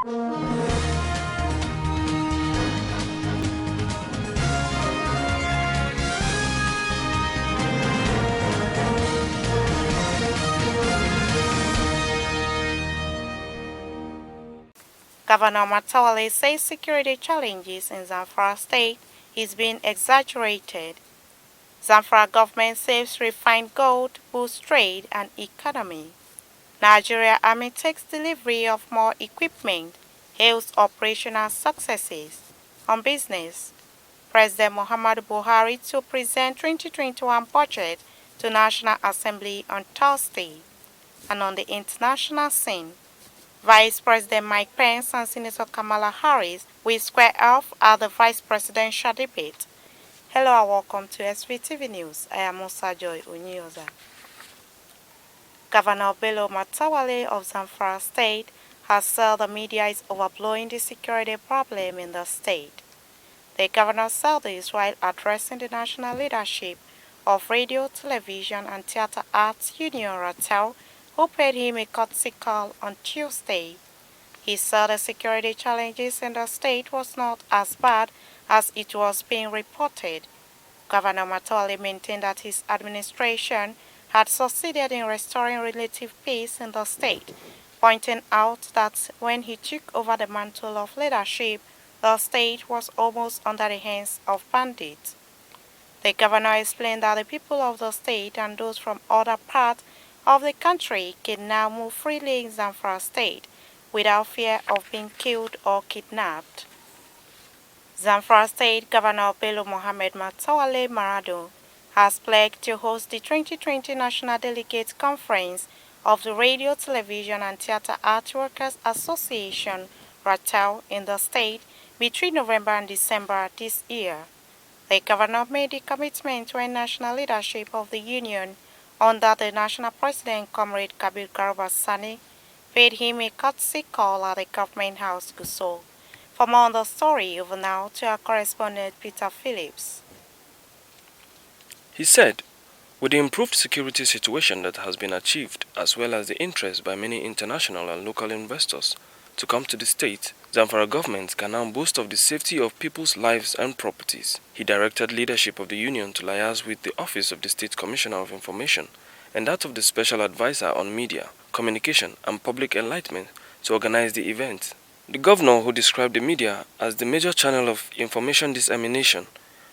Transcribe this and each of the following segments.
Governor Matawale says security challenges in Zamfara state is being exaggerated. Zamfara government saves refined gold, boosts trade and economy. Nigeria Army takes delivery of more equipment, hails operational successes. On business, President Muhammadu Buhari to present 2021 budget to National Assembly on Thursday. And on the international scene, Vice President Mike Pence and Senator Kamala Harris will square off at the vice presidential debate. Hello and welcome to Svtv News. I am Musa Joy Onyoza. Governor Bello Matawale of Zamfara State has said the media is overblowing the security problem in the state. The governor said this while addressing the national leadership of Radio, Television and Theatre Arts Union Ratel, who paid him a courtesy call on Tuesday. He said the security challenges in the state was not as bad as it was being reported. Governor Matawale maintained that his administration had succeeded in restoring relative peace in the state, pointing out that when he took over the mantle of leadership, the state was almost under the hands of bandits. The governor explained that the people of the state and those from other parts of the country can now move freely in Zamfara state without fear of being killed or kidnapped. Zamfara State Governor Bello Mohammed Matawale Marado has pledged to host the 2020 National Delegates Conference of the Radio, Television and Theatre Art Workers Association, RATAW, in the state between November and December this year. The governor made the commitment when national leadership of the union under the national president, Comrade Kabir Garba Sani, paid him a courtesy call at the government house, Gusau. For more on the story, over now to our correspondent Peter Phillips. He said, with the improved security situation that has been achieved, as well as the interest by many international and local investors to come to the state, Zamfara government can now boast of the safety of people's lives and properties. He directed leadership of the union to liaise with the office of the State Commissioner of Information and that of the Special Advisor on Media, Communication and Public Enlightenment to organize the event. The governor, who described the media as the major channel of information dissemination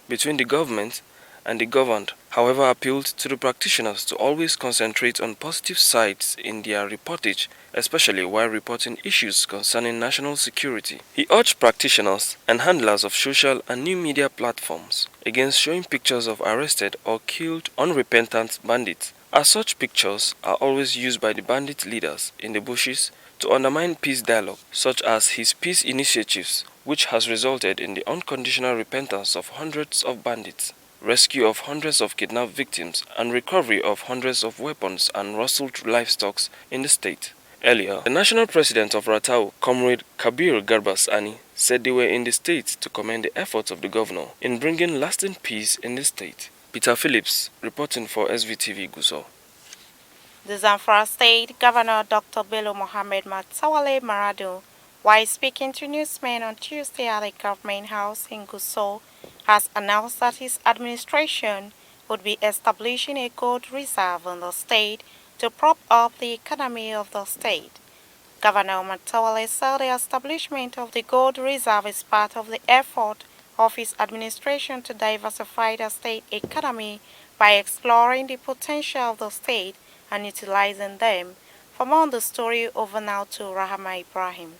between the government and the governed, however, appealed to the practitioners to always concentrate on positive sides in their reportage, especially while reporting issues concerning national security. He urged practitioners and handlers of social and new media platforms against showing pictures of arrested or killed unrepentant bandits, as such pictures are always used by the bandit leaders in the bushes to undermine peace dialogue, such as his peace initiatives, which has resulted in the unconditional repentance of hundreds of bandits, rescue of hundreds of kidnapped victims, and recovery of hundreds of weapons and rustled livestock in the state. Earlier, the national president of Ratau, Comrade Kabir Garba Sani, said they were in the state to commend the efforts of the governor in bringing lasting peace in the state. Peter Phillips, reporting for SVTV Gusau. The Zamfara State Governor Dr. Bello Mohammed Matawale Marado, while speaking to newsmen on Tuesday at the government house in Gusau, has announced that his administration would be establishing a gold reserve in the state to prop up the economy of the state. Governor Matawale said the establishment of the gold reserve is part of the effort of his administration to diversify the state economy by exploring the potential of the state and utilizing them. For more on the story, over now to Rahama Ibrahim.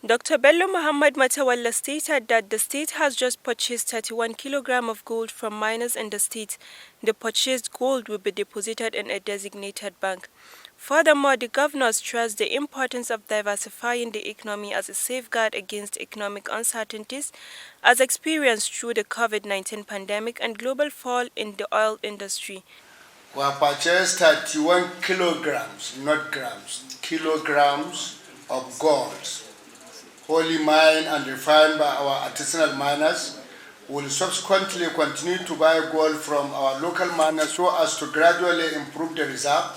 Dr. Bello Muhammad Matawalla stated that the state has just purchased 31 kilograms of gold from miners in the state. The purchased gold will be deposited in a designated bank. Furthermore, the governor stressed the importance of diversifying the economy as a safeguard against economic uncertainties as experienced through the COVID-19 pandemic and global fall in the oil industry. We have purchased 31 kilograms, not grams, kilograms of gold, wholly mined and refined by our artisanal miners. We will subsequently continue to buy gold from our local miners so as to gradually improve the reserve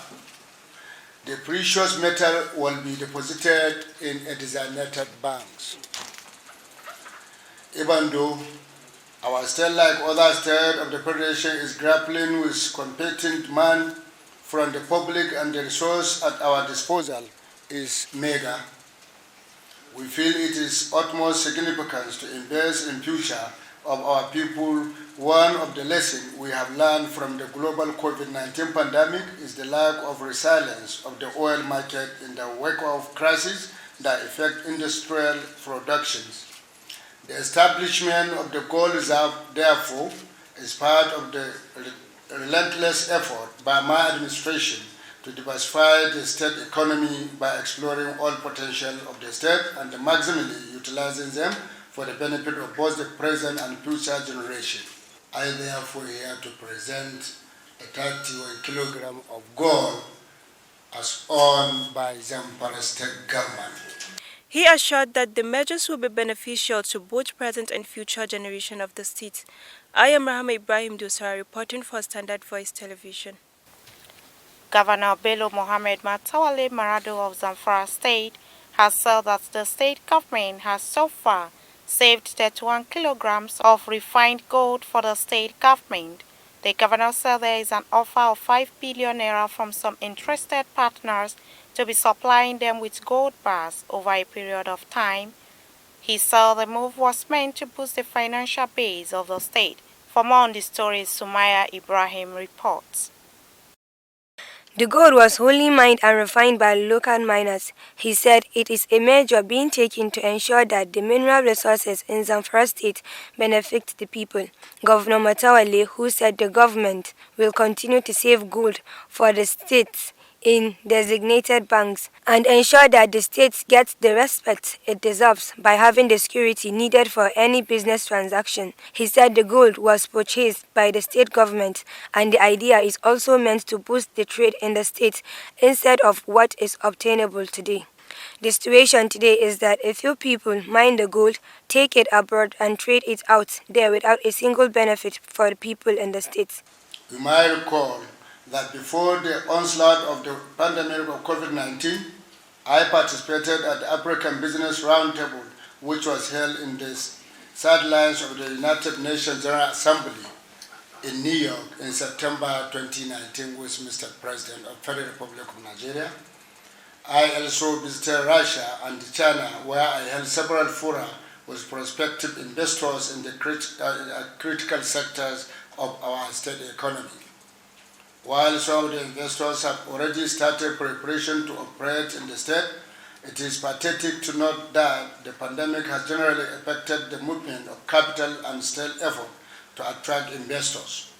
The precious metal will be deposited in a designated banks. Even though our state, like other states of the Federation, is grappling with competing demand from the public and the resource at our disposal is mega, we feel it is utmost significance to invest in future of our people. One of the lessons we have learned from the global COVID-19 pandemic is the lack of resilience of the oil market in the wake of crises that affect industrial productions. The establishment of the gold reserve, therefore, is part of the relentless effort by my administration to diversify the state economy by exploring all potential of the state and maximally utilizing them for the benefit of both the present and future generation. I therefore here to present a 31 kilogram of gold as owned by Zamfara state government. He assured that the measures will be beneficial to both present and future generations of the state. I am Rahma Ibrahim Dusara reporting for Standard Voice Television. Governor Bello Mohammed Matawale Marado of Zamfara State has said that the state government has so far saved 31 kilograms of refined gold for the state government. The governor said there is an offer of 5 billion naira from some interested partners to be supplying them with gold bars over a period of time. He said the move was meant to boost the financial base of the state. For more on the story, Sumaya Ibrahim reports. The gold was wholly mined and refined by local miners. He said it is a measure being taken to ensure that the mineral resources in Zamfara state benefit the people. Governor Matawale, who said the government will continue to save gold for the states in designated banks and ensure that the state gets the respect it deserves by having the security needed for any business transaction. He said the gold was purchased by the state government and the idea is also meant to boost the trade in the state instead of what is obtainable today. The situation today is that a few people mine the gold, take it abroad and trade it out there without a single benefit for the people in the state. You might recall that before the onslaught of the pandemic of COVID-19, I participated at the African Business Roundtable, which was held in the sidelines of the United Nations General Assembly in New York in September 2019 with Mr. President of the Federal Republic of Nigeria. I also visited Russia and China, where I held several fora with prospective investors in the critical sectors of our state economy. While some of the investors have already started preparation to operate in the state, it is pathetic to note that the pandemic has generally affected the movement of capital and state effort to attract investors.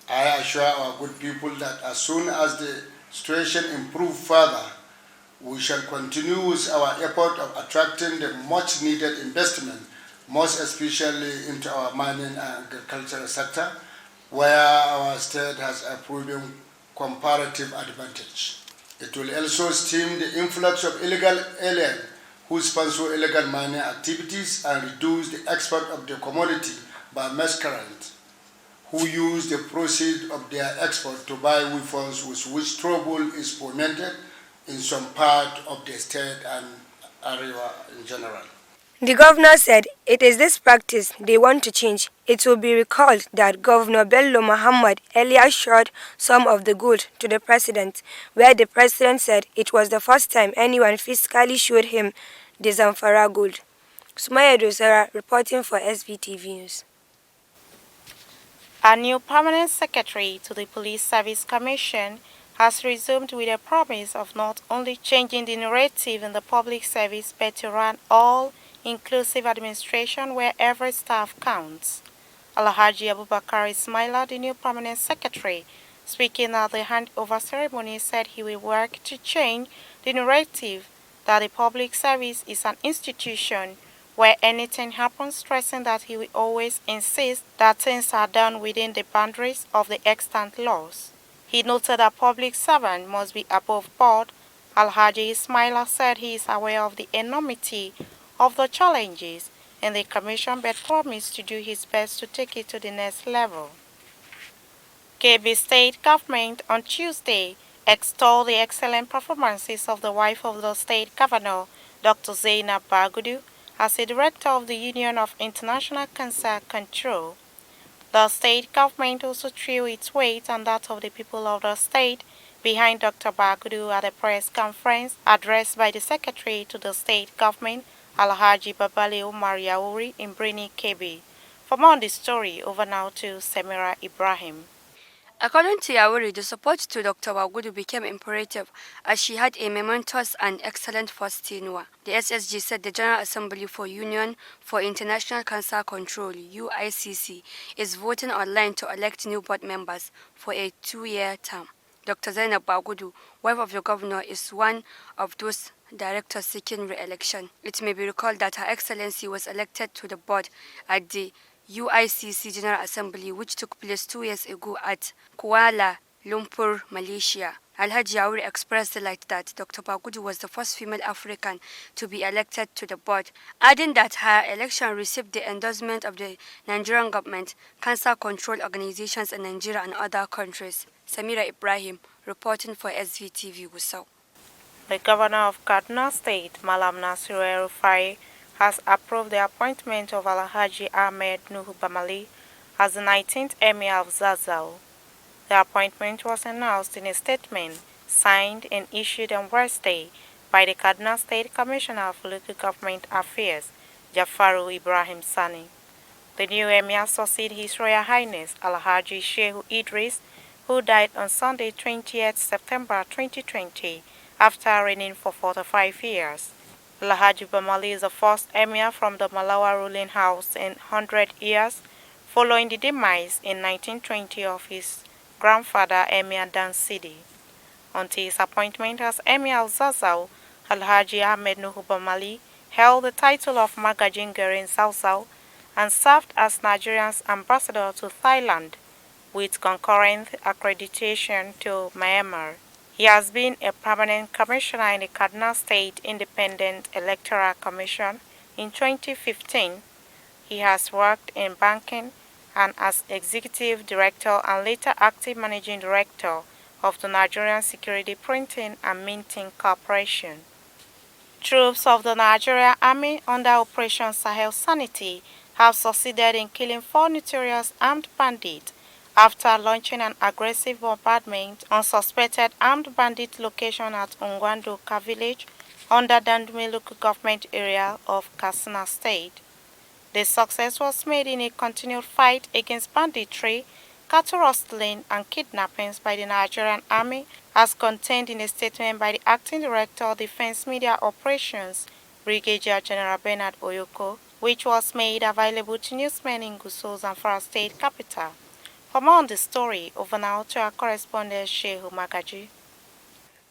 I assure our good people that as soon as the situation improves further, we shall continue with our effort of attracting the much needed investment, most especially into our mining and agricultural sector, where our state has a proven comparative advantage. It will also stem the influx of illegal aliens who sponsor illegal mining activities and reduce the export of the commodity by miscreants who use the proceeds of their export to buy weapons with which trouble is fomented in some part of the state and area in general. The governor said it is this practice they want to change. It will be recalled that Governor Bello Muhammad earlier showed some of the gold to the president, where the president said it was the first time anyone physically showed him the Zamfara gold. Sumaya Dosara reporting for Svtv News. A new permanent secretary to the Police Service Commission has resumed with a promise of not only changing the narrative in the public service but to run all-inclusive administration where every staff counts. Alhaji Abubakar Ismaila, the new permanent secretary, speaking at the handover ceremony, said he will work to change the narrative that the public service is an institution where anything happens, stressing that he will always insist that things are done within the boundaries of the extant laws. He noted that public servant must be above board. Alhaji Ismaila said he is aware of the enormity of the challenges in the commission but promised to do his best to take it to the next level. Kebbi State government on Tuesday extolled the excellent performances of the wife of the state governor, Dr. Zainab Bagudu, as a director of the Union of International Cancer Control. The state government also threw its weight and that of the people of the state behind Dr. Bagudu at a press conference addressed by the secretary to the state government, Alhaji Babale Umar Yauri in Brini, Kebbi. For more on the story, over now to Samira Ibrahim. According to Yauri, the support to Dr. Wagudu became imperative as she had a momentous and excellent first tenure. The SSG said the General Assembly for Union for International Cancer Control (UICC) is voting online to elect new board members for a 2-year term. Dr. Zainab Bagudu, wife of the governor, is one of those directors seeking re-election. It may be recalled that Her Excellency was elected to the board at the UICC General Assembly, which took place 2 years ago at Kuala Lumpur, Malaysia. Alhaji Yauri expressed delight that Dr. Bagudu was the first female African to be elected to the board, adding that her election received the endorsement of the Nigerian government, cancer control organizations in Nigeria and other countries. Samira Ibrahim, reporting for Svtv, Gusau. The governor of Kaduna State, Malam Nasiru El-Rufai, has approved the appointment of Alhaji Ahmed Nuhu Bamali as the 19th Emir of Zazzau. The appointment was announced in a statement signed and issued on Wednesday by the Kaduna State Commissioner of Local Government Affairs, Jafaru Ibrahim Sani. The new Emir succeeds His Royal Highness Alhaji Shehu Idris, who died on Sunday 20th September 2020 after reigning for 45 years. Alhaji Bamali is the first emir from the Malawa ruling house in 100 years, following the demise in 1920 of his grandfather Emir Dansidi. Until his appointment as Emir of Zazzau, Alhaji Ahmed Nuhu Bamali held the title of Magajingere in Zazzau and served as Nigeria's ambassador to Thailand, with concurrent accreditation to Myanmar. He has been a permanent commissioner in the Kaduna State Independent Electoral Commission. In 2015, he has worked in banking and as executive director and later active managing director of the Nigerian Security Printing and Minting Corporation. Troops of the Nigerian Army under Operation Sahel Sanity have succeeded in killing 4 notorious armed bandits after launching an aggressive bombardment on suspected armed bandit location at Ungwandoka village under Dandume local government area of Katsina State. The success was made in a continued fight against banditry, cattle rustling and kidnappings by the Nigerian Army, as contained in a statement by the Acting Director of Defense Media Operations, Brigadier General Bernard Oyoko, which was made available to newsmen in Gusau, Zamfara State capital. For more on the story, over now to our correspondent Shehu Magaji.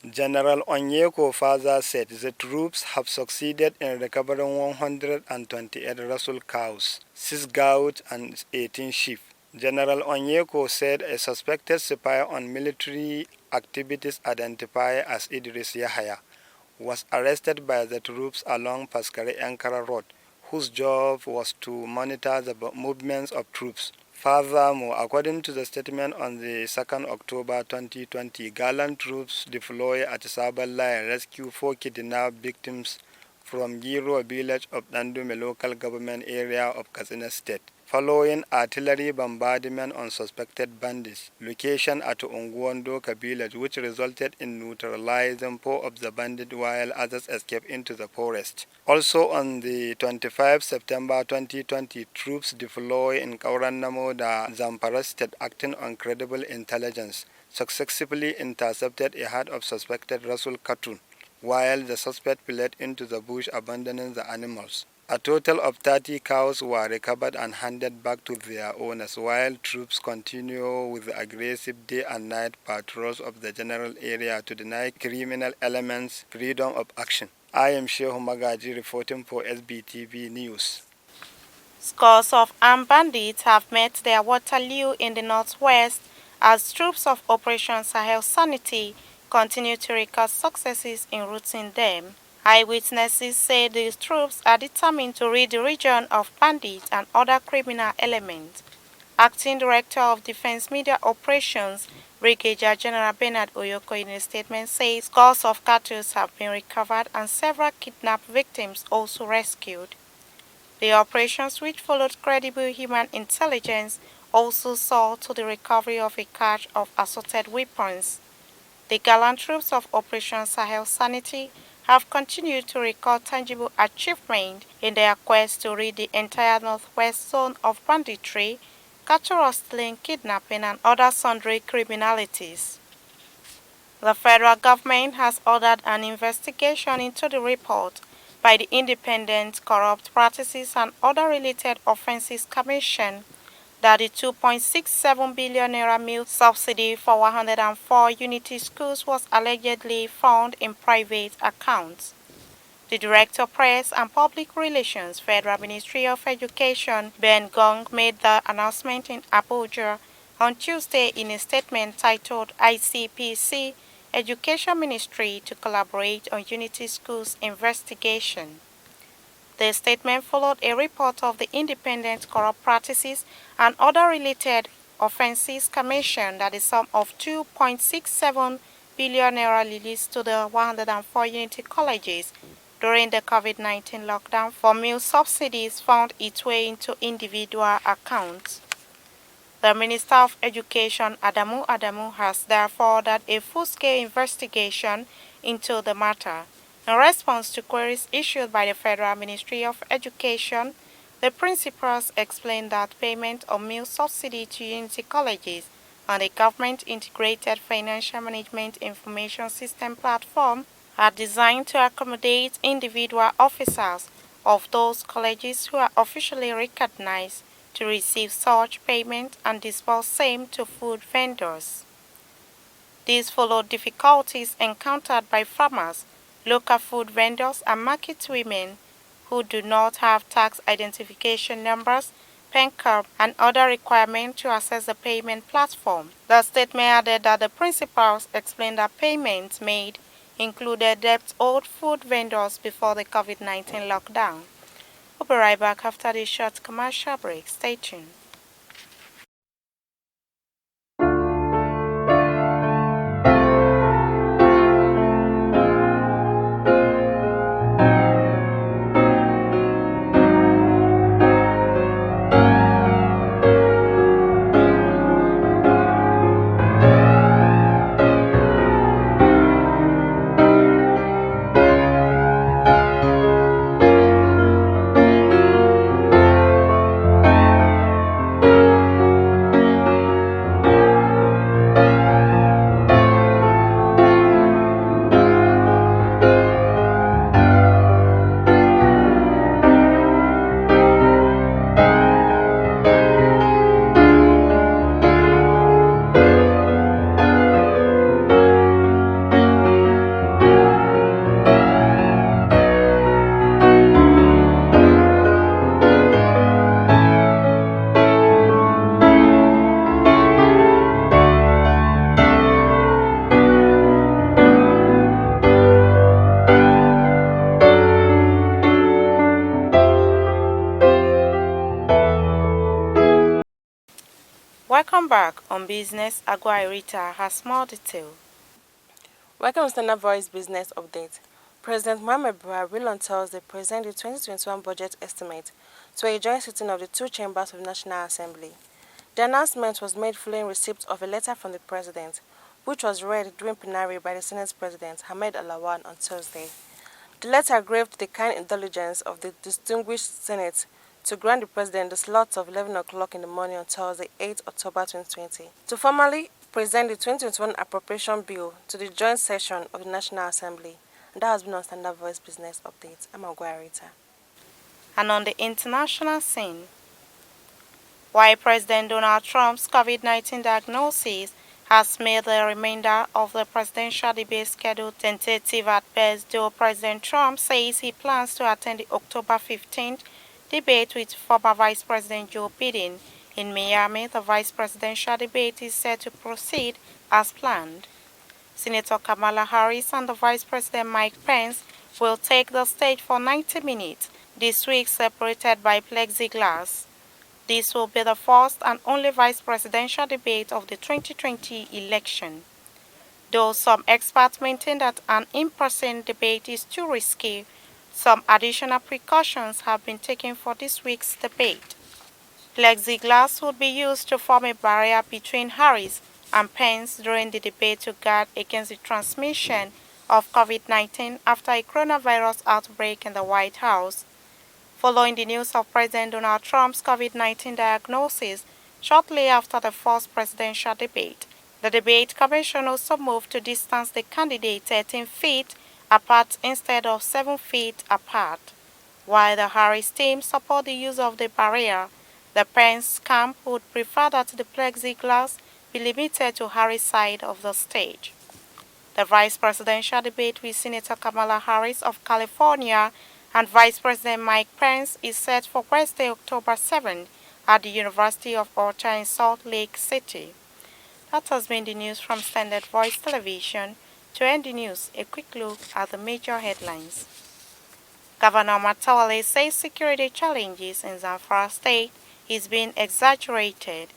General Onyeko further said the troops have succeeded in recovering 128 Russell cows, 6 goats and 18 sheep. General Onyeko said a suspected spy on military activities identified as Idris Yahya was arrested by the troops along Paskari-Ankara Road, whose job was to monitor the movements of troops. Furthermore, according to the statement on the 2nd October 2020, gallant troops deployed at Sabalai rescued 4 kidnapped victims from Giro village of Dandume local government area of Katsina State, following artillery bombardment on suspected bandits location at Ungwandoka village, which resulted in neutralizing 4 of the bandits while others escaped into the forest. Also on the 25th September 2020, troops deployed in Kauran Namoda, Zamfara State, acting on credible intelligence, successfully intercepted a herd of suspected Russell cattle, while the suspect fled into the bush, abandoning the animals. A total of 30 cows were recovered and handed back to their owners, while troops continue with the aggressive day and night patrols of the general area to deny criminal elements freedom of action. I am Shehu Magaji reporting for SBTV News. Scores of armed bandits have met their Waterloo in the northwest as troops of Operation Sahel Sanity continue to record successes in routing them. Eyewitnesses say these troops are determined to rid the region of bandits and other criminal elements. Acting Director of Defense Media Operations, Brigadier General Bernard Oyoko in a statement says scores of cattle have been recovered and several kidnapped victims also rescued. The operations, which followed credible human intelligence, also saw to the recovery of a cache of assorted weapons. The gallant troops of Operation Sahel Sanity have continued to record tangible achievement in their quest to rid the entire northwest zone of banditry, cattle rustling, kidnapping, and other sundry criminalities. The federal government has ordered an investigation into the report by the Independent Corrupt Practices and Other Related Offences Commission that the 2.67 billion naira meal subsidy for 104 unity schools was allegedly found in private accounts. The Director Press and Public Relations, Federal Ministry of Education, Ben Gong, made the announcement in Abuja on Tuesday in a statement titled ICPC Education Ministry to collaborate on Unity Schools investigation. The statement followed a report of the Independent Corrupt Practices and Other Related Offences Commission that the sum of 2.67 billion naira released to the 104 unity colleges during the COVID-19 lockdown for meal subsidies found its way into individual accounts. The Minister of Education, Adamu, has therefore ordered a full-scale investigation into the matter. In response to queries issued by the Federal Ministry of Education, the principals explained that payment of meal subsidy to unity colleges on the Government Integrated Financial Management Information System platform are designed to accommodate individual officers of those colleges who are officially recognized to receive such payment and disburse same to food vendors. These followed difficulties encountered by farmers, local food vendors, and market women who do not have tax identification numbers, PAN card, and other requirements to access the payment platform. The statement added that the principals explained that payments made included debts owed food vendors before the COVID-19 lockdown. We'll be right back after this short commercial break. Stay tuned. Welcome back on Business. Agua Rita has more detail. Welcome to Standard Voice Business Update. President Muhammad Buhari will on Thursday present the 2021 budget estimate to a joint sitting of the two chambers of the National Assembly. The announcement was made following receipt of a letter from the President, which was read during plenary by the Senate President Hamid Alawan on Thursday. The letter graved the kind indulgence of the distinguished Senate to grant the President the slot of 11 o'clock in the morning on Thursday, 8 October 2020, to formally present the 2021 appropriation bill to the joint session of the National Assembly. And that has been on Standard Voice Business Update. I'm Agua Rita. And on the international scene, while President Donald Trump's COVID-19 diagnosis has made the remainder of the presidential debate schedule tentative at best, though President Trump says he plans to attend the October 15th debate with former Vice President Joe Biden in Miami. The vice presidential debate is set to proceed as planned. Senator Kamala Harris and the Vice President Mike Pence will take the stage for 90 minutes this week, separated by plexiglass. This will be the first and only vice presidential debate of the 2020 election. Though some experts maintain that an in-person debate is too risky, some additional precautions have been taken for this week's debate. Plexiglass would be used to form a barrier between Harris and Pence during the debate to guard against the transmission of COVID-19 after a coronavirus outbreak in the White House. Following the news of President Donald Trump's COVID-19 diagnosis shortly after the first presidential debate, the debate commission also moved to distance the candidates 13 feet apart instead of 7 feet apart. While the Harris team support the use of the barrier, the Pence camp would prefer that the plexiglass be limited to Harris' side of the stage. The vice presidential debate with Senator Kamala Harris of California and Vice President Mike Pence is set for Wednesday, October 7 at the University of Utah in Salt Lake City. That has been the news from Standard Voice Television. To end the news, a quick look at the major headlines. Governor Matawale says security challenges in Zamfara State is being exaggerated.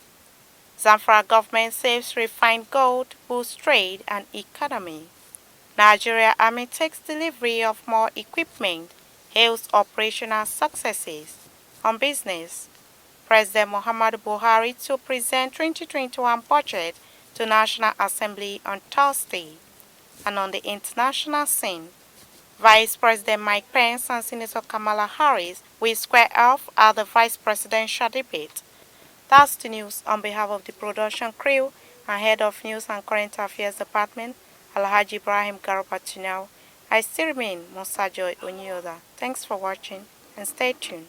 Zamfara government saves refined gold boosts trade and economy. Nigeria Army takes delivery of more equipment, hails operational successes. On business, President Muhammadu Buhari to present 2021 budget to National Assembly on Thursday. And on the international scene, Vice President Mike Pence and Senator Kamala Harris will square off at the vice presidential debate. That's the news on behalf of the production crew and Head of News and Current Affairs Department, Alhaji Ibrahim Garabatunau. I still remain Musa Joy Onyoda. Thanks for watching and stay tuned.